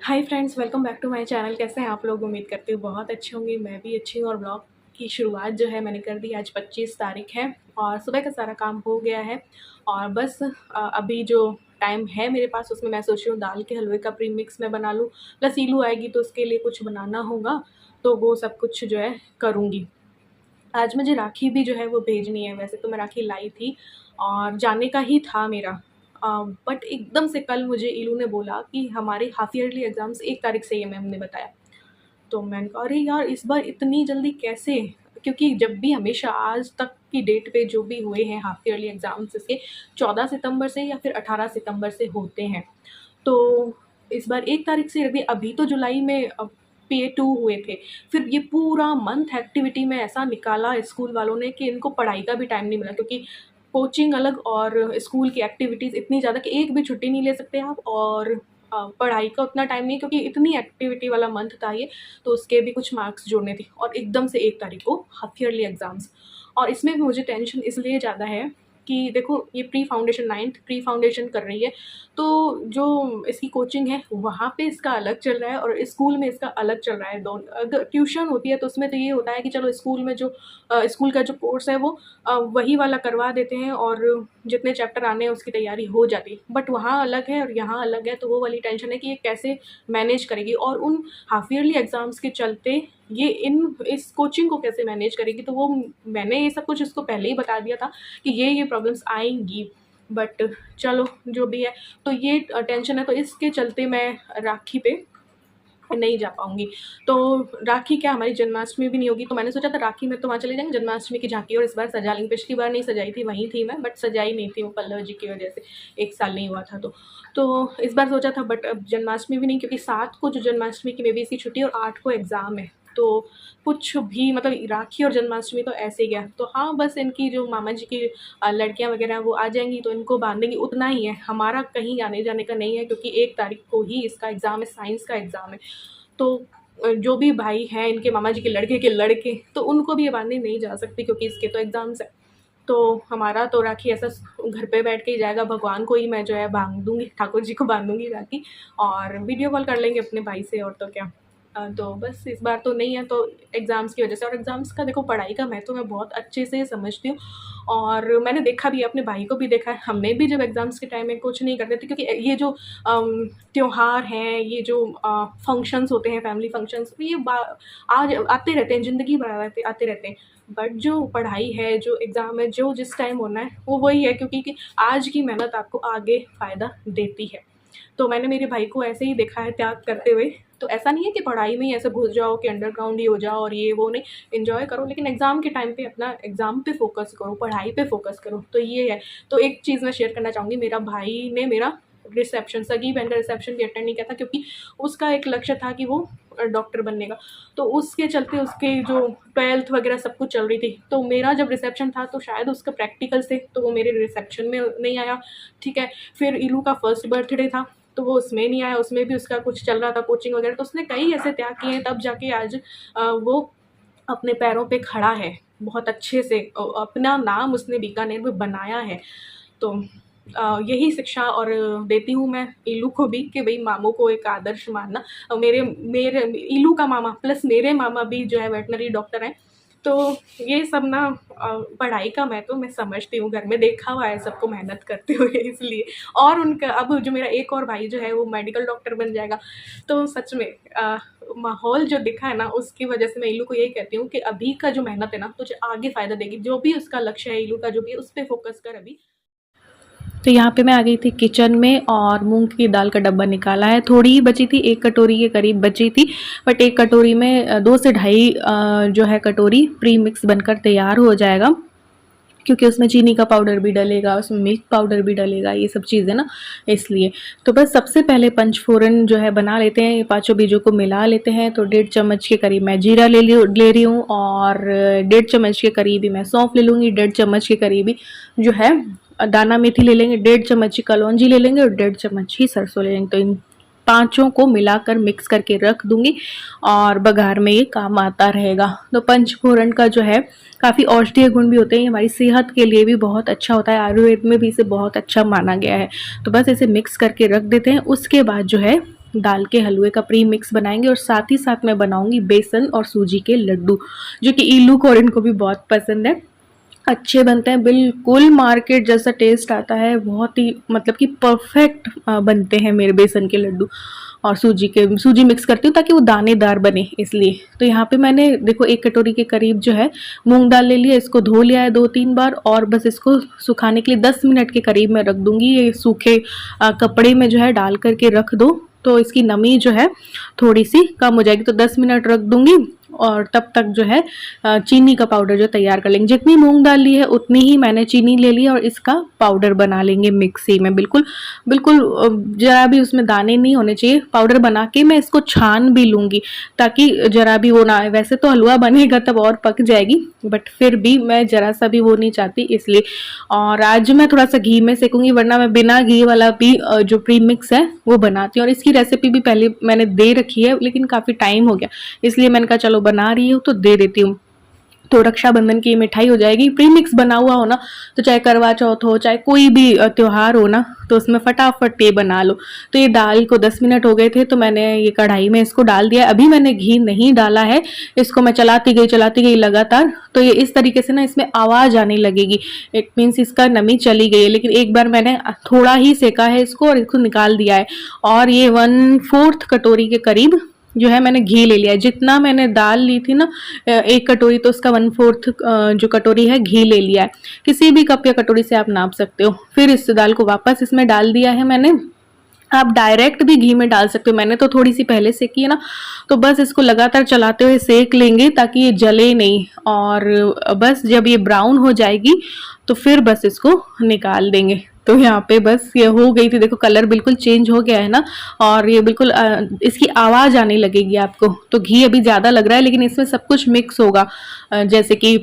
Hi friends, welcome back to my channel. कैसे हैं आप लोग? उम्मीद करती हूँ बहुत अच्छे होंगे। मैं भी अच्छी हूँ। और ब्लॉग की शुरुआत जो है मैंने कर दी। आज 25 तारीख है और सुबह का सारा काम हो गया है। और बस अभी जो टाइम है मेरे पास उसमें मैं सोच रही हूँ दाल के हलवे का प्री मिक्स मैं बना लूँ। प्लस ईलू आएगी तो उसके लिए कुछ बनाना होगा, तो वो सब कुछ जो है करूँगी। आज मुझे राखी भी जो है वो भेजनी है। वैसे तो मैं राखी लाई थी और जाने का ही था मेरा, बट एकदम से कल मुझे इलू ने बोला कि हमारे हाफ ईयरली एग्ज़ाम्स 1 तारीख से ही है, मैम ने बताया। तो मैंने कहा अरे यार, इस बार इतनी जल्दी कैसे? क्योंकि जब भी हमेशा आज तक की डेट पे जो भी हुए हैं हाफ ईयरली एग्ज़ाम्स, इसके 14 सितंबर से या फिर 18 सितंबर से होते हैं। तो इस बार 1 तारीख से यदि अभी तो जुलाई में PA2 हुए थे। फिर ये पूरा मंथ एक्टिविटी में ऐसा निकाला स्कूल वालों ने कि इनको पढ़ाई का भी टाइम नहीं मिला, क्योंकि कोचिंग अलग और स्कूल की एक्टिविटीज़ इतनी ज़्यादा कि एक भी छुट्टी नहीं ले सकते आप। और पढ़ाई का उतना टाइम नहीं, क्योंकि इतनी एक्टिविटी वाला मंथ था ये, तो उसके भी कुछ मार्क्स जोड़ने थे। और एकदम से 1 तारीख को हाफ ईयरली एग्ज़ाम्स। और इसमें भी मुझे टेंशन इसलिए ज़्यादा है कि देखो, ये pre foundation 9th pre foundation कर रही है, तो जो इसकी कोचिंग है वहाँ पे इसका अलग चल रहा है और स्कूल में इसका अलग चल रहा है। दोनों अगर ट्यूशन होती है तो उसमें तो ये होता है कि चलो स्कूल में जो स्कूल का जो कोर्स है वो वही वाला करवा देते हैं और जितने चैप्टर आने हैं उसकी तैयारी हो जाती है। बट वहाँ अलग है और यहाँ अलग है, तो वो वाली टेंशन है कि ये कैसे मैनेज करेगी और उन हाफ ईयरली एग्ज़ाम्स के चलते ये इस कोचिंग को कैसे मैनेज करेगी। तो वो मैंने ये सब कुछ इसको पहले ही बता दिया था कि ये प्रॉब्लम्स आएंगी। बट चलो जो भी है, तो ये टेंशन है, तो इसके चलते मैं राखी पे नहीं जा पाऊँगी। तो राखी क्या, हमारी जन्माष्टमी भी नहीं होगी, तो मैंने सोचा था राखी में तो वहाँ चले जाएंगे जन्माष्टमी की झांकी और इस बार सजा लेंगे। पिछली बार नहीं सजाई थी, वहीं थी मैं, बट सजाई नहीं थी वो पल्लव जी की वजह से, 1 साल नहीं हुआ था। तो इस बार सोचा था, बट अब जन्माष्टमी भी नहीं, क्योंकि 7 को जो जन्माष्टमी की में भी इसकी छुट्टी और 8 को एग्ज़ाम है। तो कुछ भी मतलब राखी और जन्माष्टमी तो ऐसे ही गया। तो हाँ, बस इनकी जो मामा जी की लड़कियां वगैरह वो आ जाएंगी तो इनको बांधेंगी, उतना ही है। हमारा कहीं आने जाने का नहीं है, क्योंकि 1 तारीख को ही इसका एग्ज़ाम है, साइंस का एग्ज़ाम है। तो जो भी भाई हैं इनके मामा जी के लड़के तो उनको भी ये बांधने नहीं जा सकती, क्योंकि इसके तो एग्ज़ाम्स है। तो हमारा तो राखी ऐसा घर पे बैठ के ही जाएगा। भगवान को ही मैं जो है बांध दूँगी, ठाकुर जी को बांध दूँगी राखी, और वीडियो कॉल कर लेंगे अपने भाई से, और तो क्या। तो बस इस बार तो नहीं है, तो एग्ज़ाम्स की वजह से। और एग्ज़ाम्स का देखो, पढ़ाई का मैं बहुत अच्छे से समझती हूँ और मैंने देखा भी है, अपने भाई को भी देखा है। हमने भी जब एग्ज़ाम्स के टाइम में कुछ नहीं करते थे, क्योंकि ये जो त्योहार हैं, ये जो फंक्शंस होते हैं, फैमिली फंक्शंस, ये आज आते रहते हैं, ज़िंदगी भर आते रहते हैं। बट जो पढ़ाई है, जो एग्ज़ाम है, जो जिस टाइम होना है वो वही है, क्योंकि कि आज की मेहनत आपको आगे फ़ायदा देती है। तो मैंने मेरे भाई को ऐसे ही देखा है त्याग करते हुए। तो ऐसा नहीं है कि पढ़ाई में ही ऐसे घुस जाओ कि अंडरग्राउंड ही हो जाओ और ये वो नहीं, एंजॉय करो, लेकिन एग्ज़ाम के टाइम पे अपना एग्ज़ाम पे फोकस करो, पढ़ाई पे फोकस करो। तो ये है। तो एक चीज़ मैं शेयर करना चाहूँगी, मेरा भाई ने मेरा रिसेप्शन, सगी बहन का रिसेप्शन भी अटेंड नहीं किया था, क्योंकि उसका एक लक्ष्य था कि वो डॉक्टर बनने का। तो उसके चलते उसके जो 12th वगैरह सब कुछ चल रही थी, तो मेरा जब रिसेप्शन था तो शायद उसका प्रैक्टिकल्स थे, तो वो मेरे रिसेप्शन में नहीं आया। ठीक है। फिर इलू का फर्स्ट बर्थडे था, तो वो उसमें नहीं आया, उसमें भी उसका कुछ चल रहा था कोचिंग वगैरह। तो उसने कई ऐसे त्याग किए हैं, तब जाके आज वो अपने पैरों पे खड़ा है बहुत अच्छे से। अपना नाम उसने बीकानेर में बनाया है। तो यही शिक्षा और देती हूँ मैं इलू को भी, कि भाई मामों को एक आदर्श मानना। मेरे मेरे इलू का मामा प्लस मेरे मामा भी जो है वेटनरी डॉक्टर हैं। तो ये सब ना पढ़ाई का मैं समझती हूँ, घर में देखा हुआ है सबको मेहनत करते हुए, इसलिए। और उनका अब जो मेरा एक और भाई जो है वो मेडिकल डॉक्टर बन जाएगा। तो सच में माहौल जो दिखा है ना, उसकी वजह से मैं इलू को यही कहती हूँ कि अभी का जो मेहनत है ना तुझे आगे फ़ायदा देगी। जो भी उसका लक्ष्य है इलू का, जो भी है, उस पर फोकस कर अभी। तो यहाँ पे मैं आ गई थी किचन में और मूंग की दाल का डब्बा निकाला है। थोड़ी ही बची थी, 1 कटोरी के करीब बची थी, बट 1 कटोरी में 2 से ढाई जो है कटोरी प्री मिक्स बनकर तैयार हो जाएगा, क्योंकि उसमें चीनी का पाउडर भी डलेगा, उसमें मिल्क पाउडर भी डलेगा, ये सब चीज़ें ना, इसलिए। तो बस सबसे पहले पंचफोरन जो है बना लेते हैं, ये पाँचों बीजों को मिला लेते हैं। तो 1.5 चम्मच के करीब मैं जीरा ले रही हूँ और 1.5 चम्मच के करीब ही मैं सौंफ ले लूँगी, 1.5 चम्मच के करीब ही जो है दाना मेथी ले लेंगे, 1.5 चम्मच ही कलौंजी ले लेंगे और 1.5 चम्मच ही सरसों ले लेंगे। तो इन पाँचों को मिलाकर मिक्स करके रख दूंगी और बघार में ये काम आता रहेगा। तो पंचफोरन का जो है काफ़ी औषधीय गुण भी होते हैं, हमारी सेहत के लिए भी बहुत अच्छा होता है, आयुर्वेद में भी इसे बहुत अच्छा माना गया है। तो बस इसे मिक्स करके रख देते हैं। उसके बाद जो है दाल के हलवे का प्री मिक्स बनाएंगे और साथ ही साथ मैं बनाऊंगी बेसन और सूजी के लड्डू, जो कि ईलू को और इनको भी बहुत पसंद है। अच्छे बनते हैं, बिल्कुल मार्केट जैसा टेस्ट आता है, बहुत ही मतलब कि परफेक्ट बनते हैं मेरे बेसन के लड्डू। और सूजी मिक्स करती हूँ ताकि वो दानेदार बने इसलिए। तो यहाँ पे मैंने देखो 1 कटोरी के करीब जो है मूंग दाल ले लिया, इसको धो लिया है 2-3 बार और बस इसको सुखाने के लिए 10 मिनट के करीब मैं रख दूंगी। ये सूखे कपड़े में जो है डाल करके रख दो तो इसकी नमी जो है थोड़ी सी कम हो जाएगी। तो 10 मिनट रख दूंगी और तब तक जो है चीनी का पाउडर जो तैयार कर लेंगे। जितनी मूंग दाल ली है उतनी ही मैंने चीनी ले ली और इसका पाउडर बना लेंगे मिक्सी में। बिल्कुल बिल्कुल जरा भी उसमें दाने नहीं होने चाहिए। पाउडर बना के मैं इसको छान भी लूँगी ताकि जरा भी वो ना आए। वैसे तो हलवा बनेगा तब और पक जाएगी, बट फिर भी मैं जरा सा भी वो नहीं चाहती इसलिए। और आज मैं थोड़ा सा घी में सेकूंगी, वरना मैं बिना घी वाला भी जो प्री मिक्स है वो बनाती हूँ। और इसकी रेसिपी भी पहले मैंने दे रखी है लेकिन काफ़ी टाइम हो गया, इसलिए मैंने कहा चलो बना रही हूँ तो दे देती हूँ। तो रक्षाबंधन की मिठाई हो जाएगी। प्री मिक्स बना हुआ हो ना, तो चाहे करवा चौथ हो चाहे कोई भी त्योहार हो ना, तो उसमें फटाफट ये बना लो। तो ये दाल को 10 मिनट हो गए थे तो मैंने ये कढ़ाई में इसको डाल दिया। अभी मैंने घी नहीं डाला है, इसको मैं चलाती गई लगातार। तो ये इस तरीके से ना इसमें आवाज़ आने लगेगी, इट मीन्स इसका नमी चली गई है। लेकिन एक बार मैंने थोड़ा ही सेका है इसको और इसको निकाल दिया है। और ये 1/4 कटोरी के करीब जो है मैंने घी ले लिया है। जितना मैंने दाल ली थी ना 1 कटोरी, तो उसका 1/4 जो कटोरी है घी ले लिया है। किसी भी कप या कटोरी से आप नाप सकते हो। फिर इस दाल को वापस इसमें डाल दिया है मैंने। आप डायरेक्ट भी घी में डाल सकते हो, मैंने तो थोड़ी सी पहले सेकी है ना। तो बस इसको लगातार चलाते हुए सेक लेंगे ताकि ये जले नहीं। और बस जब ये ब्राउन हो जाएगी तो फिर बस इसको निकाल देंगे। तो यहाँ पे बस ये हो गई थी, देखो कलर बिल्कुल चेंज हो गया है ना। और ये बिल्कुल इसकी आवाज़ आने लगेगी आपको। तो घी अभी ज़्यादा लग रहा है लेकिन इसमें सब कुछ मिक्स होगा, जैसे कि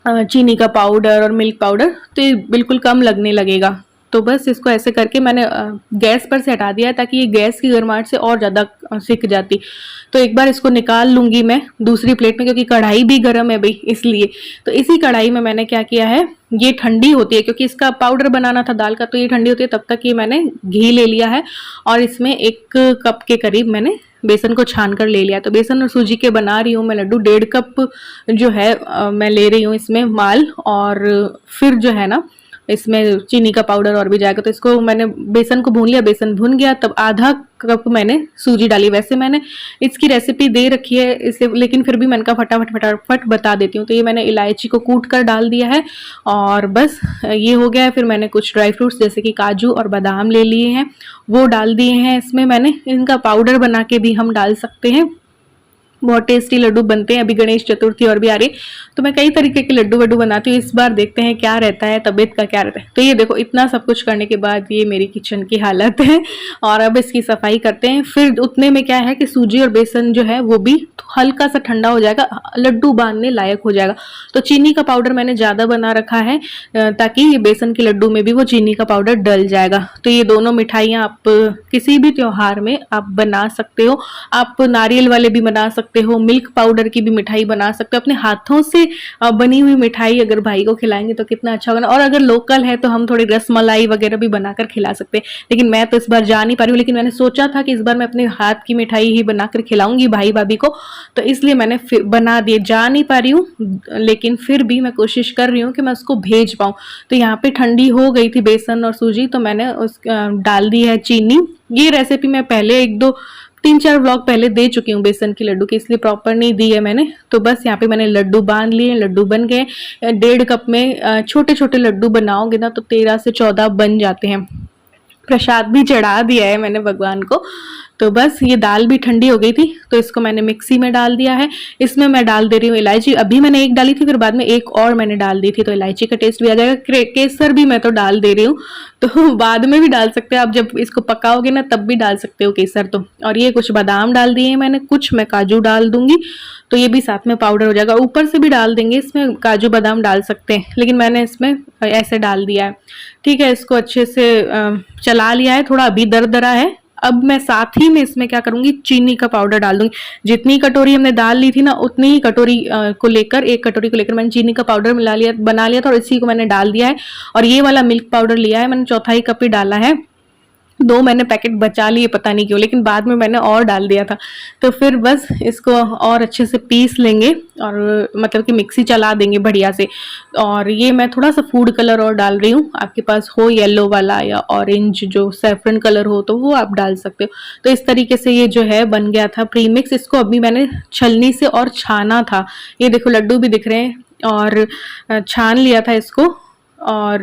चीनी का पाउडर और मिल्क पाउडर, तो ये बिल्कुल कम लगने लगेगा। तो बस इसको ऐसे करके मैंने गैस पर से हटा दिया है ताकि ये गैस की गर्माहट से और ज़्यादा सिक जाती। तो एक बार इसको निकाल लूँगी मैं दूसरी प्लेट में, क्योंकि कढ़ाई भी गर्म है भाई इसलिए। तो इसी कढ़ाई में मैंने क्या किया है, ये ठंडी होती है क्योंकि इसका पाउडर बनाना था दाल का, तो ये ठंडी होती है। तब तक ये मैंने घी ले लिया है और इसमें 1 कप के करीब मैंने बेसन को छान कर ले लिया। तो बेसन और सूजी के बना रही हूँ मैं लड्डू। 1.5 कप जो है मैं ले रही हूँ इसमें माल। और फिर जो है ना इसमें चीनी का पाउडर और भी जाएगा। तो इसको मैंने बेसन को भून लिया, बेसन भून गया तब आधा कप मैंने सूजी डाली। वैसे मैंने इसकी रेसिपी दे रखी है इसलिए, लेकिन फिर भी मैंने कहा फटाफट बता देती हूँ। तो ये मैंने इलायची को कूट कर डाल दिया है और बस ये हो गया है। फिर मैंने कुछ ड्राई फ्रूट्स जैसे कि काजू और बादाम ले लिए हैं, वो डाल दिए हैं इसमें मैंने। इनका पाउडर बना के भी हम डाल सकते हैं, बहुत टेस्टी लड्डू बनते हैं। अभी गणेश चतुर्थी और भी आ रही है तो मैं कई तरीके के लड्डू वड्डू बनाती हूँ। इस बार देखते हैं क्या रहता है, तबीयत का क्या रहता है। तो ये देखो इतना सब कुछ करने के बाद ये मेरी किचन की हालत है। और अब इसकी सफाई करते हैं। फिर उतने में क्या है कि सूजी और बेसन जो है वो भी हल्का सा ठंडा हो जाएगा, लड्डू बांधने लायक हो जाएगा। तो चीनी का पाउडर मैंने ज़्यादा बना रखा है ताकि ये बेसन के लड्डू में भी वो चीनी का पाउडर डल जाएगा। तो ये दोनों मिठाइयाँ आप किसी भी त्योहार में आप बना सकते हो। आप नारियल वाले भी बना सकते हो, मिल्क पाउडर की भी मिठाई बना सकते हो। अपने हाथों से बनी हुई मिठाई अगर भाई को खिलाएंगे तो कितना अच्छा होगा। और अगर लोकल है तो हम थोड़ी रसमलाई वगैरह भी बनाकर खिला सकते हैं। लेकिन मैं तो इस बार जा नहीं पा रही हूँ, लेकिन मैंने सोचा था कि इस बार मैं अपने हाथ की मिठाई ही बनाकर खिलाऊंगी भाई भाभी को, तो इसलिए मैंने बना दिए। जा नहीं पा रही हूँ लेकिन फिर भी मैं कोशिश कर रही हूँ कि मैं उसको भेज पाऊँ। तो यहाँ पे ठंडी हो गई थी बेसन और सूजी, तो मैंने उस डाल दी है चीनी। ये रेसिपी मैं पहले 3-4 व्लॉग पहले दे चुकी हूँ बेसन की लड्डू की, इसलिए प्रॉपर नहीं दी है मैंने। तो बस यहाँ पे मैंने लड्डू बांध लिए, लड्डू बन गए। 1.5 कप में छोटे छोटे लड्डू बनाओगे ना तो 13 से 14 बन जाते हैं। प्रसाद भी चढ़ा दिया है मैंने भगवान को। तो बस ये दाल भी ठंडी हो गई थी तो इसको मैंने मिक्सी में डाल दिया है। इसमें मैं डाल दे रही हूँ इलायची। अभी मैंने 1 डाली थी, फिर बाद में 1 और मैंने डाल दी थी, तो इलायची का टेस्ट भी आ जाएगा। केसर भी मैं तो डाल दे रही हूँ, तो बाद में भी डाल सकते हो आप, जब इसको पकाओगे ना तब भी डाल सकते हो केसर तो। और ये कुछ बादाम डाल दिए मैंने, कुछ मैं काजू डाल दूंगी, तो ये भी साथ में पाउडर हो जाएगा। ऊपर से भी डाल देंगे, इसमें काजू बादाम डाल सकते हैं, लेकिन मैंने इसमें ऐसे डाल दिया है। ठीक है, इसको अच्छे से चला लिया है, थोड़ा अभी दरदरा है। अब मैं साथ ही में इसमें क्या करूंगी, चीनी का पाउडर डाल दूंगी। जितनी कटोरी हमने दाल ली थी ना उतनी ही कटोरी को लेकर 1 कटोरी को लेकर मैंने चीनी का पाउडर बना लिया था और इसी को मैंने डाल दिया है। और ये वाला मिल्क पाउडर लिया है मैंने, 1/4 कप ही डाला है। 2 मैंने पैकेट बचा लिए पता नहीं क्यों, लेकिन बाद में मैंने और डाल दिया था। तो फिर बस इसको और अच्छे से पीस लेंगे और मतलब कि मिक्सी चला देंगे बढ़िया से। और ये मैं थोड़ा सा फूड कलर और डाल रही हूँ, आपके पास हो येलो वाला या ऑरेंज जो सैफरन कलर हो तो वो आप डाल सकते हो। तो इस तरीके से ये जो है बन गया था प्रीमिक्स। इसको अभी मैंने छलनी से और छाना था, ये देखो लड्डू भी दिख रहे हैं, और छान लिया था इसको। और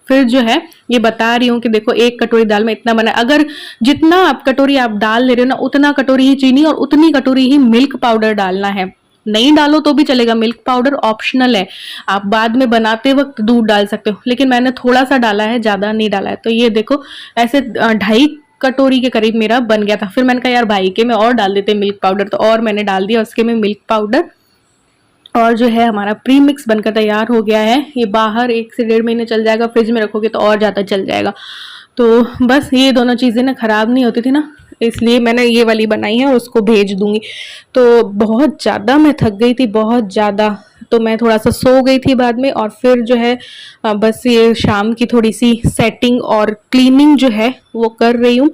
फिर जो है ये बता रही हूँ कि देखो 1 कटोरी दाल में इतना बना। अगर जितना आप कटोरी आप दाल ले रहे हो ना, उतना कटोरी ही चीनी और उतनी कटोरी ही मिल्क पाउडर डालना है। नहीं डालो तो भी चलेगा, मिल्क पाउडर ऑप्शनल है, आप बाद में बनाते वक्त दूध डाल सकते हो, लेकिन मैंने थोड़ा सा डाला है, ज्यादा नहीं डाला है। तो ये देखो ऐसे 2.5 कटोरी के करीब मेरा बन गया था। फिर मैंने कहा यार भाई के में और डाल देते मिल्क पाउडर, तो और मैंने डाल दिया उसके में मिल्क पाउडर। और जो है हमारा प्री मिक्स बनकर तैयार हो गया है। ये बाहर 1 से 1.5 महीने चल जाएगा, फ्रिज में रखोगे तो और ज़्यादा चल जाएगा। तो बस ये दोनों चीज़ें ना ख़राब नहीं होती थी ना, इसलिए मैंने ये वाली बनाई है और उसको भेज दूंगी। तो बहुत ज़्यादा मैं थक गई थी, बहुत ज़्यादा, तो मैं थोड़ा सा सो गई थी बाद में। और फिर जो है बस ये शाम की थोड़ी सी सेटिंग और क्लीनिंग जो है वो कर रही हूँ।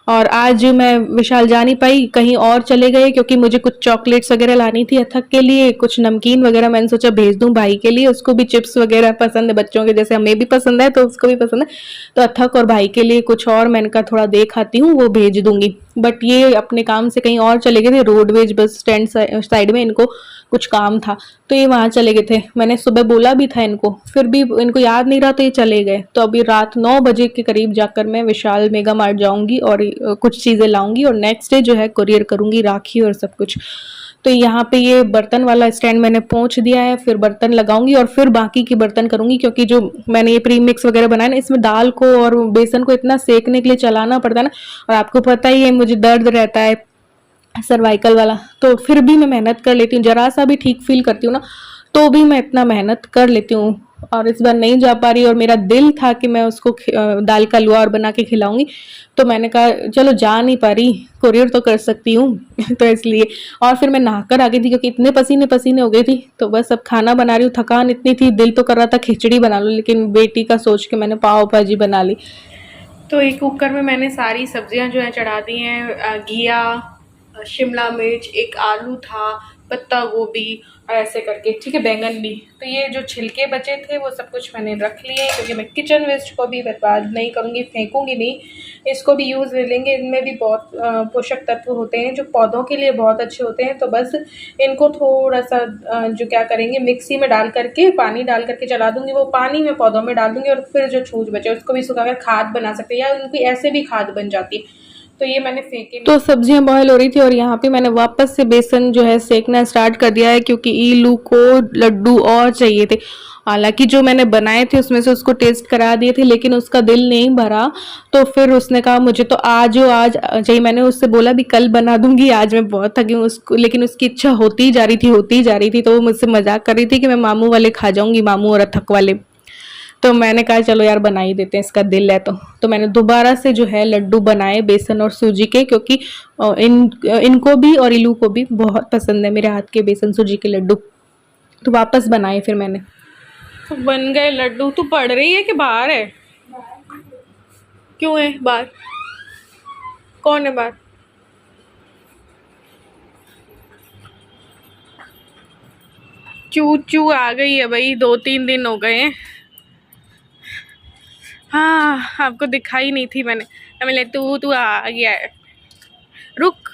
और आज मैं विशाल जा नहीं पाई, कहीं और चले गए, क्योंकि मुझे कुछ चॉकलेट्स वगैरह लानी थी अथक के लिए, कुछ नमकीन वगैरह मैंने सोचा भेज दूं भाई के लिए, उसको भी चिप्स वगैरह पसंद है बच्चों के, जैसे हमें भी पसंद है तो उसको भी पसंद है। तो अथक और भाई के लिए कुछ और मैंने कहा थोड़ा देख आती हूँ, वो भेज दूंगी। बट ये अपने काम से कहीं और चले गए थे, रोडवेज बस स्टैंड साइड में इनको कुछ काम था, तो ये वहां चले गए थे। मैंने सुबह बोला भी था इनको, फिर भी इनको याद नहीं रहा तो ये चले गए। तो अभी रात 9 बजे के करीब जाकर मैं विशाल मेगा मार्ट जाऊंगी और कुछ चीजें लाऊंगी, और नेक्स्ट डे जो है कुरियर करूंगी राखी और सब कुछ। तो यहाँ पे ये बर्तन वाला स्टैंड मैंने पहुंच दिया है, फिर बर्तन लगाऊंगी और फिर बाकी की बर्तन करूंगी, क्योंकि जो मैंने ये प्री मिक्स वगैरह बनाया ना, इसमें दाल को और बेसन को इतना सेकने के लिए चलाना पड़ता है ना, और आपको पता ही है मुझे दर्द रहता है सर्वाइकल वाला, तो फिर भी मैं मेहनत कर लेती हूँ, जरा सा भी ठीक फील करती हूँ ना तो भी मैं इतना मेहनत कर लेती हूँ। और इस बार नहीं जा पा रही, और मेरा दिल था कि मैं उसको दाल का हलवा और बना के खिलाऊंगी, तो मैंने कहा चलो जा नहीं पा रही, कुरियर तो कर सकती हूँ तो इसलिए। और फिर मैं नहाकर आ गई थी, क्योंकि इतने पसीने पसीने हो गई थी। तो बस अब खाना बना रही हूँ, थकान इतनी थी, दिल तो कर रहा था खिचड़ी बना लो, लेकिन बेटी का सोच के मैंने पाव भाजी बना ली। तो एक कुकर में मैंने सारी सब्जियां जो है चढ़ा दी हैं, घिया, शिमला मिर्च, एक आलू था, पत्ता गोभी, और ऐसे करके, ठीक है, बैंगन भी। तो ये जो छिलके बचे थे वो सब कुछ मैंने रख लिए, क्योंकि मैं किचन वेस्ट को भी बर्बाद नहीं करूँगी, फेंकूंगी नहीं, इसको भी यूज़ ले लेंगे। इनमें भी बहुत पोषक तत्व होते हैं जो पौधों के लिए बहुत अच्छे होते हैं। तो बस इनको थोड़ा सा जो क्या करेंगे, मिक्सी में डाल करके, पानी डाल करके चला दूंगी, वो पानी में पौधों में डाल दूंगी, और फिर जो छूछ बचे उसको भी सुखाकर खाद बना सकते हैं, या उनकी ऐसे भी खाद बन जाती है। तो ये मैंने फेंकी। तो सब्जियां बॉयल हो रही थी, और यहाँ पे मैंने वापस से बेसन जो है सेकना स्टार्ट कर दिया है, क्योंकि ईलू को लड्डू और चाहिए थे। हालांकि जो मैंने बनाए थे उसमें से उसको टेस्ट करा दिए थे, लेकिन उसका दिल नहीं भरा। तो फिर उसने कहा मुझे तो आज चाहिए। मैंने उससे बोला भी कल बना दूंगी, आज मैं बहुत थकी हूँ उसको, लेकिन उसकी इच्छा होती जा रही थी। तो वो मुझसे मजाक कर रही थी कि मैं मामू वाले खा जाऊंगी, मामू और अथक वाले। तो मैंने कहा चलो यार बना ही देते हैं, इसका दिल है तो मैंने दोबारा से जो है लड्डू बनाए बेसन और सूजी के, क्योंकि इनको भी और इलू को भी बहुत पसंद है मेरे हाथ के बेसन सूजी के लड्डू। तो वापस बनाए फिर मैंने, तो बन गए लड्डू। तू पढ़ रही है कि बाहर है? क्यों है बाहर? कौन है बाहर? चू चू आ गई है भाई, 2-3 दिन हो गए हैं। हाँ, आपको दिखाई नहीं थी मैंने, ले तू आ गया है। रुक,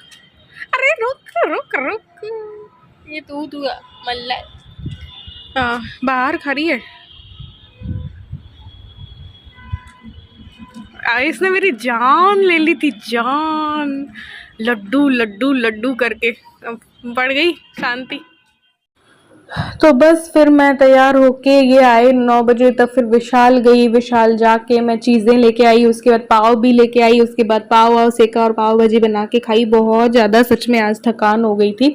अरे रुक रुक रुक, ये तू मल्ला बाहर खड़ी है। इसने मेरी जान ले ली थी, जान। लड्डू लड्डू लड्डू करके पड़ गई शांति। तो बस फिर मैं तैयार होके ये आए 9 बजे तक, फिर विशाल गई, विशाल जाके मैं चीज़ें लेके आई, उसके बाद पाव भी लेके आई, उसके बाद पाव वाव सेका और पाव भाजी बना के खाई। बहुत ज़्यादा सच में आज थकान हो गई थी।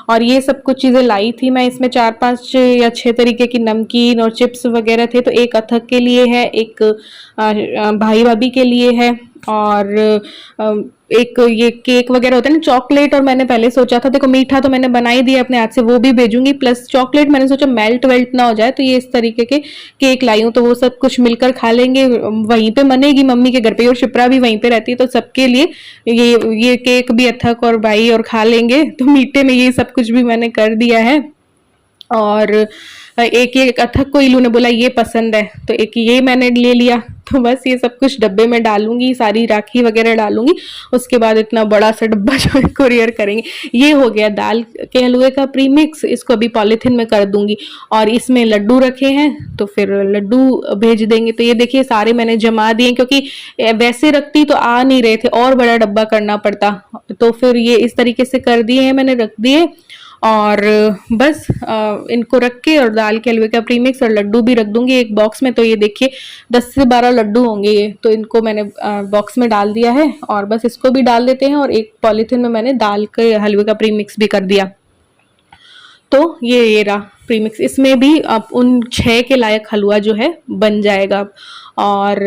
और ये सब कुछ चीज़ें लाई थी मैं, इसमें 4-5 या 6 तरीके की नमकीन और चिप्स वगैरह थे। तो एक अथक के लिए है, एक भाई भाभी के लिए है, और एक ये केक वगैरह होता है ना, चॉकलेट, और मैंने पहले सोचा था, देखो मीठा तो मैंने बना ही दिया अपने हाथ से, वो भी भेजूंगी, प्लस चॉकलेट मैंने सोचा मेल्ट वेल्ट ना हो जाए, तो ये इस तरीके के केक लाई हूँ, तो वो सब कुछ मिलकर खा लेंगे, वहीं पे बनेगी मम्मी के घर पे, और शिप्रा भी वहीं पे रहती है, तो सबके लिए ये केक भी अथक और भाई और खा लेंगे। तो मीठे में ये सब कुछ भी मैंने कर दिया है। और एक अथक को इलू ने बोला ये पसंद है, तो एक ये मैंने ले लिया। तो बस ये सब कुछ डब्बे में डालूंगी, सारी राखी वगैरह डालूंगी, उसके बाद इतना बड़ा सा डब्बा जो है कुरियर करेंगे। ये हो गया दाल के हलवे का प्रीमिक्स, इसको अभी पॉलिथीन में कर दूंगी। और इसमें लड्डू रखे हैं, तो फिर लड्डू भेज देंगे। तो ये देखिए सारे मैंने जमा दिए, क्योंकि वैसे रखती तो आ नहीं रहे थे, और बड़ा डब्बा करना पड़ता, तो फिर ये इस तरीके से कर दिए हैं मैंने, रख दिए। और बस इनको रख के, और दाल के हलवे का प्रीमिक्स और लड्डू भी रख दूंगी एक बॉक्स में। तो ये देखिए 10 से 12 लड्डू होंगे ये, तो इनको मैंने बॉक्स में डाल दिया है, और बस इसको भी डाल देते हैं। और एक पॉलीथिन में मैंने दाल के हलवे का प्रीमिक्स भी कर दिया। तो ये रहा प्रीमिक्स, इसमें भी अब उन 6 के लायक हलवा जो है बन जाएगा। और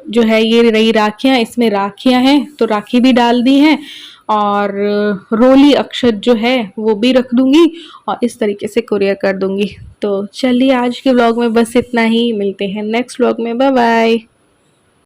जो है ये रही राखियां, इसमें राखियां हैं तो राखी भी डाल दी हैं, और रोली अक्षत जो है वो भी रख दूंगी, और इस तरीके से कुरियर कर दूंगी। तो चलिए आज के व्लॉग में बस इतना ही, मिलते हैं नेक्स्ट व्लॉग में, बाय बाय।